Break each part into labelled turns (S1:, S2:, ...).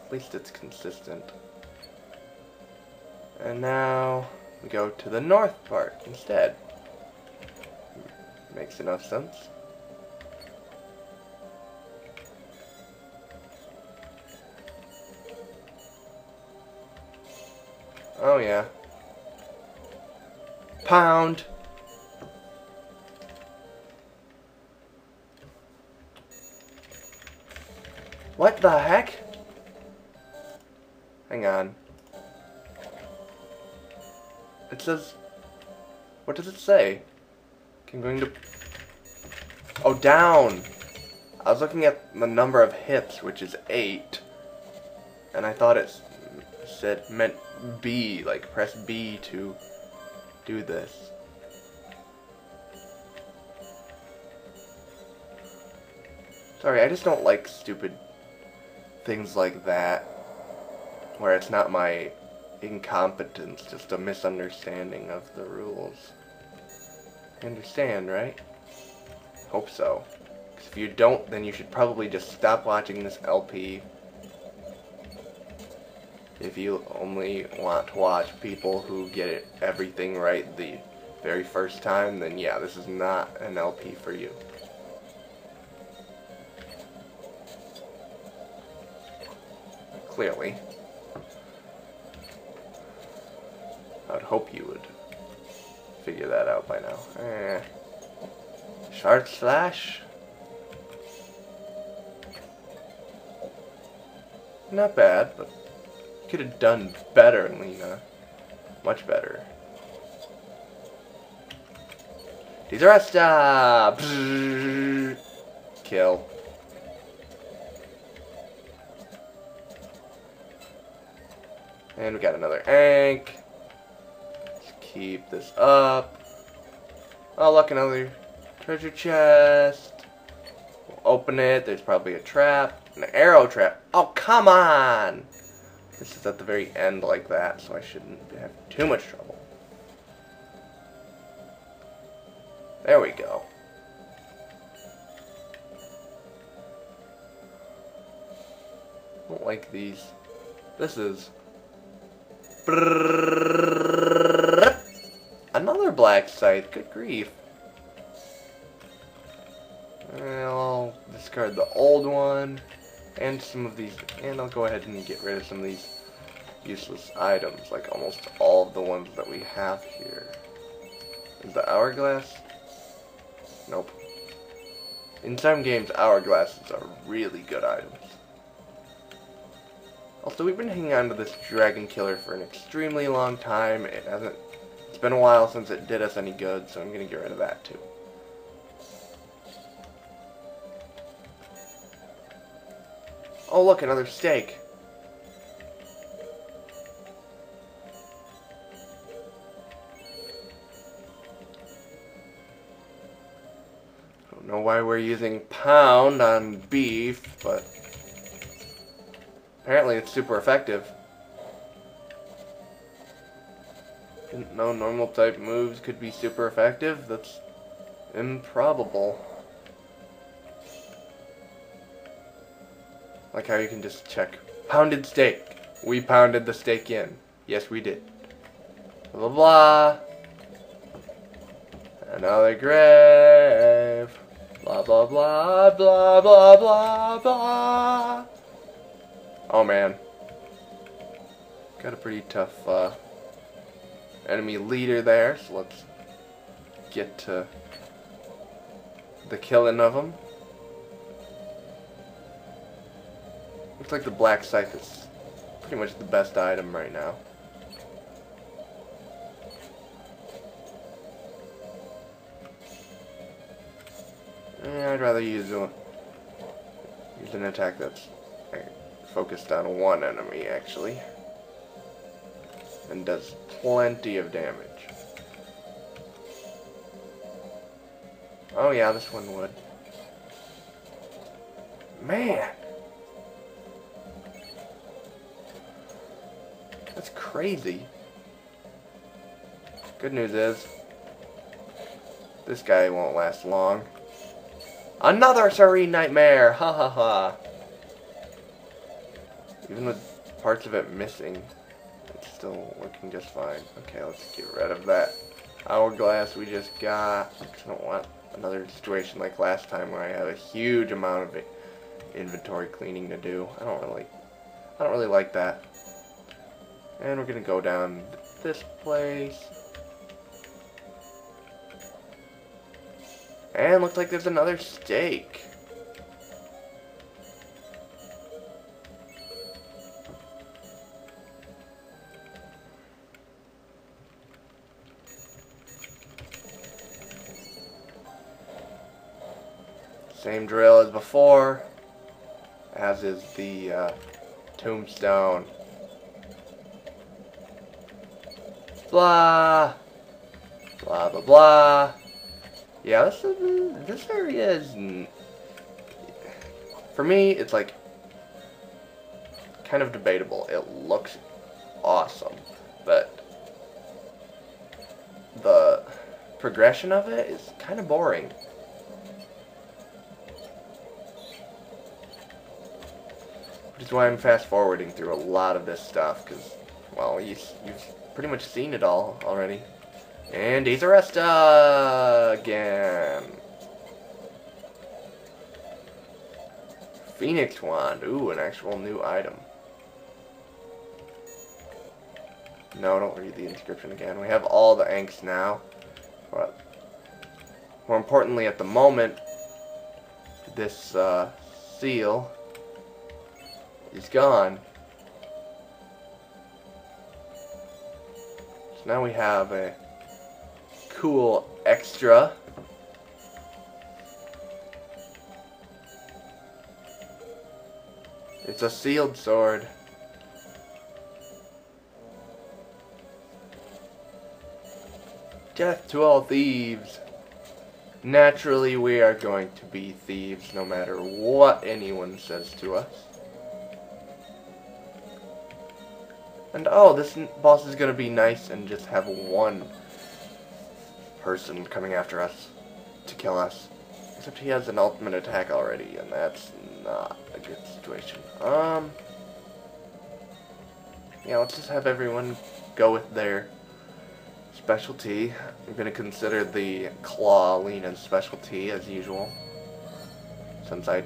S1: At least it's consistent. And now we go to the north part instead. Makes enough sense. Oh yeah. Pound. What the heck? Hang on. It says... What does it say? I'm going to... Oh, down! I was looking at the number of hits, which is 8. And I thought it meant B, like press B to do this. Sorry, I just don't like stupid things like that, where it's not my incompetence, just a misunderstanding of the rules. You understand, right? Hope so. Because if you don't, then you should probably just stop watching this LP. If you only want to watch people who get everything right the very first time, then yeah, this is not an LP for you. Clearly. I would hope you would figure that out by now. Shard slash? Not bad, but could have done better, Lena. Much better. Desaresta! Kill. And we got another Ank. Let's keep this up. Oh, look, another treasure chest. We'll open it. There's probably a trap. An arrow trap. Oh, come on! This is at the very end like that, so I shouldn't have too much trouble. There we go. I don't like these. This is... Another black scythe. Good grief. I'll discard the old one. And some of these, and I'll go ahead and get rid of some of these useless items, like almost all of the ones that we have here. Is the hourglass? Nope. In some games, hourglasses are really good items. Also, we've been hanging on to this dragon killer for an extremely long time. It's been a while since it did us any good, so I'm gonna get rid of that too. Oh look, another steak. I don't know why we're using pound on beef, but apparently it's super effective. Didn't know normal type moves could be super effective. That's improbable. Like how you can just check. Pounded steak. We pounded the steak in. Yes, we did. Blah, blah, blah. Another grave. Blah, blah, blah, blah, blah, blah, blah. Oh, man. Got a pretty tough enemy leader there, so let's get to the killing of them. Looks like the black scythe is pretty much the best item right now. I'd rather use an attack that's focused on one enemy, actually. And does plenty of damage. Oh yeah, this one would. Man! That's crazy. Good news is, this guy won't last long. Another Serene Nightmare! Ha ha ha. Even with parts of it missing, it's still working just fine. Okay, let's get rid of that hourglass we just got. I don't want another situation like last time where I have a huge amount of inventory cleaning to do. I don't really like that. And we're gonna go down this place. And looks like there's another steak. Same drill as before, as is the tombstone. Blah, blah, blah, blah. Yeah, this area is, for me, it's like kind of debatable. It looks awesome, but the progression of it is kind of boring. Which is why I'm fast forwarding through a lot of this stuff, because, well, you've pretty much seen it all already. And he's arrested again. Phoenix Wand. Ooh, an actual new item. No, don't read the inscription again. We have all the angst now. But more importantly, at the moment, this seal is gone. So now we have a cool extra. It's a sealed sword. Death to all thieves. Naturally, we are going to be thieves no matter what anyone says to us. And oh, this boss is going to be nice and just have one person coming after us to kill us. Except he has an ultimate attack already, and that's not a good situation. Yeah, let's just have everyone go with their specialty. I'm going to consider the claw Lena's specialty as usual, since I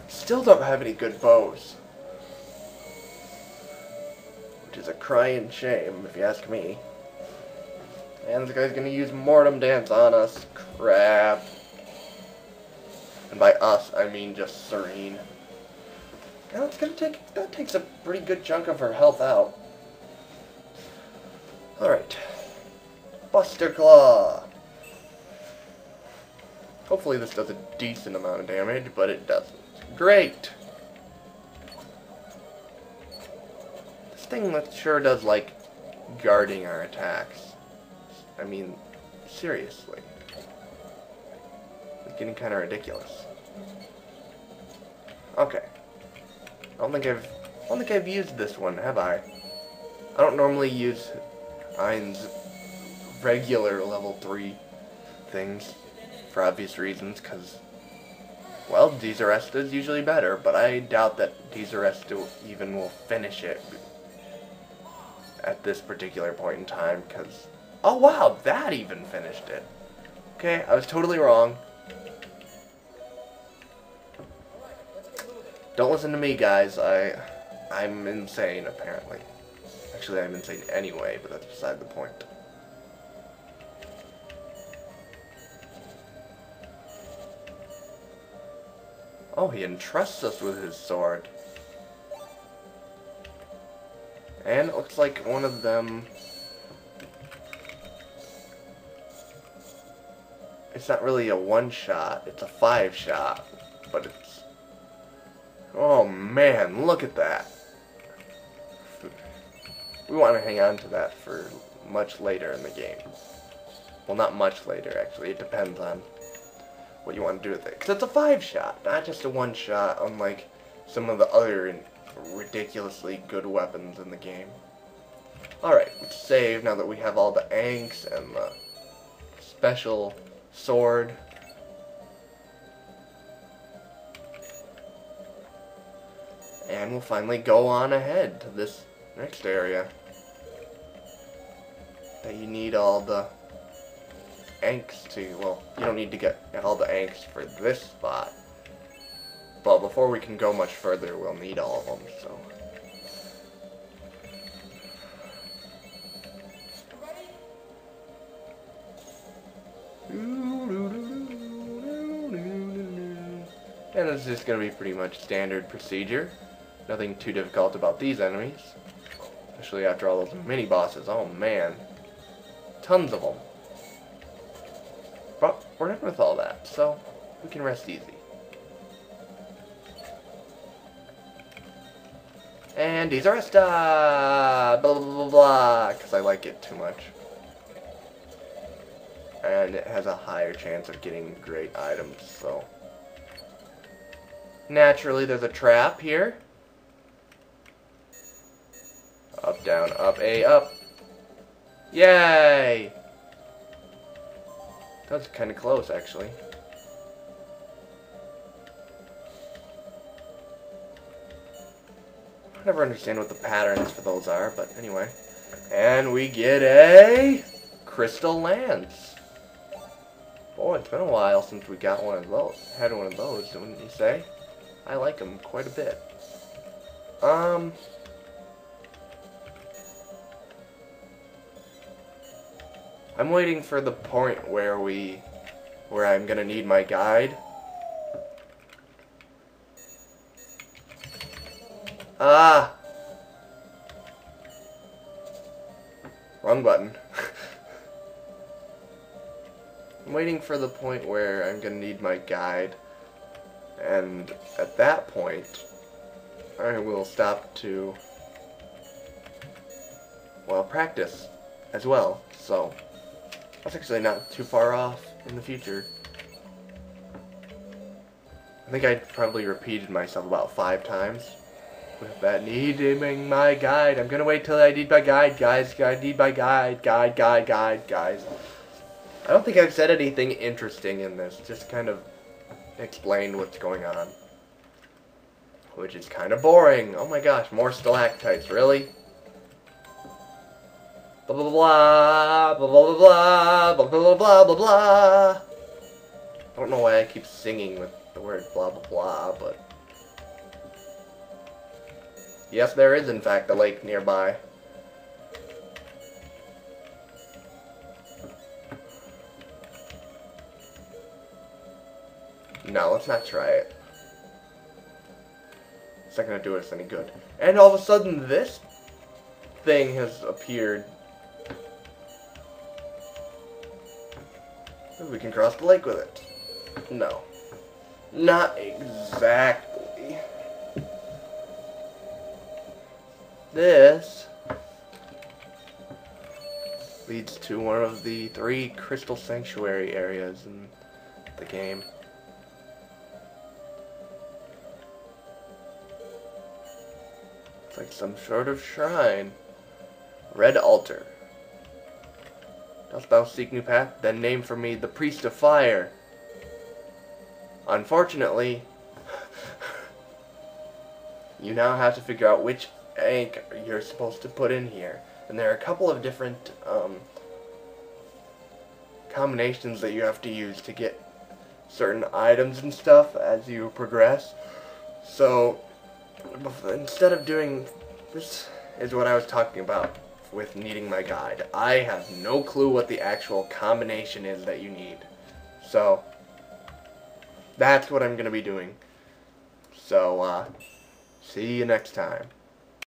S1: still don't have any good bows. Which is a crying shame, if you ask me. And this guy's gonna use Mortem Dance on us. Crap. And by us, I mean just Serene. Now it's gonna that takes a pretty good chunk of her health out. Alright. Buster Claw. Hopefully this does a decent amount of damage, but it doesn't. Great! This thing sure does like guarding our attacks. I mean, seriously. It's getting kind of ridiculous. Okay. I don't think I've used this one, have I? I don't normally use Ein's regular level 3 things for obvious reasons, because, well, Desarresta is usually better, but I doubt that Desarresta even will finish it at this particular point in time, because, oh wow, that even finished it. Okay, I was totally wrong. Don't listen to me, guys. I'm insane, apparently. Actually, I'm insane anyway, but that's beside the point. Oh, he entrusts us with his sword. And it looks like one of them... It's not really a one-shot, it's a 5-shot. But it's... Oh man, look at that. We want to hang on to that for much later in the game. Well, not much later, actually. It depends on what you want to do with it. Because it's a 5-shot, not just a 1-shot, unlike some of the other ridiculously good weapons in the game. Alright, let's save now that we have all the angst and the special sword. And we'll finally go on ahead to this next area. That you need all the anks to, well, you don't need to get all the anks for this spot. But before we can go much further, we'll need all of them, so. And it's just going to be pretty much standard procedure. Nothing too difficult about these enemies. Especially after all those mini-bosses. Oh man. Tons of them. But we're done with all that, so we can rest easy. And he's arrested! Blah blah blah blah, because I like it too much. And it has a higher chance of getting great items, so. Naturally, there's a trap here. Up, down, up, A, up. Yay! That was kind of close, actually. I never understand what the patterns for those are, but anyway. And we get a crystal lance. Boy, it's been a while since we got one of those. Had one of those, wouldn't you say? I like them quite a bit. I'm waiting for the point where I'm gonna need my guide. Ah! Wrong button. I'm waiting for the point where I'm gonna need my guide. And at that point, I will stop to, well, practice as well. So, that's actually not too far off in the future. I think I probably repeated myself about 5 times with that needing my guide. I'm gonna wait till I need my guide, guys. I need my guide, guide, guys. I don't think I've said anything interesting in this. Just kind of explained what's going on. Which is kind of boring. Oh my gosh, more stalactites, really? Blah blah blah blah blah blah blah blah blah blah blah. I don't know why I keep singing with the word blah blah blah, but yes, there is in fact a lake nearby. No, let's not try it. It's not gonna do us any good. And all of a sudden, this thing has appeared. We can cross the lake with it. No. Not exactly. This leads to one of the 3 crystal sanctuary areas in the game. It's like some sort of shrine. Red altar. Dost thou seek new path? Then name for me the priest of fire. Unfortunately, you now have to figure out which ank you're supposed to put in here. And there are a couple of different combinations that you have to use to get certain items and stuff as you progress. So, instead of doing, this is what I was talking about with needing my guide. I have no clue what the actual combination is that you need. So, that's what I'm going to be doing. So, see you next time.